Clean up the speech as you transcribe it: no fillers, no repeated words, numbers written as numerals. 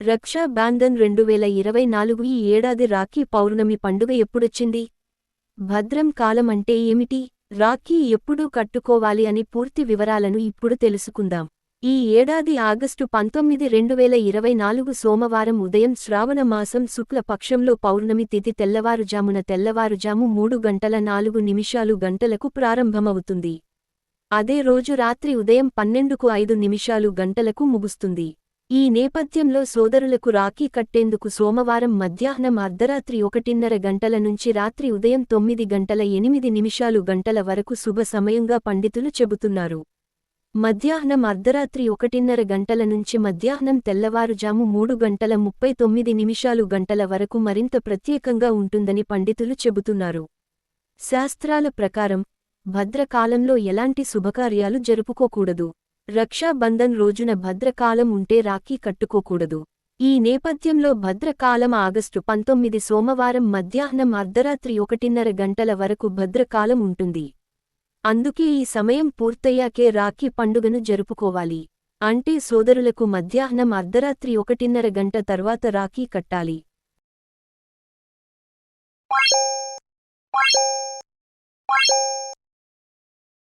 రక్షా బంధన్ 2024 ఈ ఏడాది రాఖీ పౌర్ణమి పండుగ ఎప్పుడొచ్చింది? భద్రం కాలం అంటే ఏమిటి? రాఖీ ఎప్పుడు కట్టుకోవాలి అని పూర్తి వివరాలను ఇప్పుడు తెలుసుకుందాం. ఈ ఏడాది ఆగస్టు 19, 2024 సోమవారం ఉదయం శ్రావణ మాసం శుక్ల పక్షంలో పౌర్ణమి తిథి తెల్లవారుజాము 3:04 గంటలకు ప్రారంభమవుతుంది. అదే రోజు రాత్రి ఉదయం 12:05 గంటలకు ముగుస్తుంది. ఈ నేపథ్యంలో సోదరులకు రాఖీ కట్టేందుకు సోమవారం మధ్యాహ్నం అర్ధరాత్రి 1:30 గంటల నుంచి రాత్రి ఉదయం 9:08 గంటల వరకు శుభ సమయంగా పండితులు చెబుతున్నారు. మధ్యాహ్నం అర్ధరాత్రి 1:30 గంటల నుంచి మధ్యాహ్నం తెల్లవారుజాము 3:39 గంటల వరకు మరింత ప్రత్యేకంగా ఉంటుందని పండితులు చెబుతున్నారు. శాస్త్రాల ప్రకారం భద్రకాలంలో ఎలాంటి శుభకార్యాలు జరుపుకోకూడదు. రక్షా బంధన్ రోజున భద్రకాలం ఉంటే రాఖీ కట్టుకోకూడదు. ఈ నేపథ్యంలో భద్రకాలం ఆగస్టు 19 సోమవారం మధ్యాహ్నం అర్ధరాత్రి 1:30 గంటల వరకు భద్రకాలం ఉంటుంది. అందుకే ఈ సమయం పూర్తయ్యాకే రాఖీ పండుగను జరుపుకోవాలి. అంటే సోదరులకు మధ్యాహ్నం అర్ధరాత్రి 1:30 గంట తర్వాత రాఖీ కట్టాలి.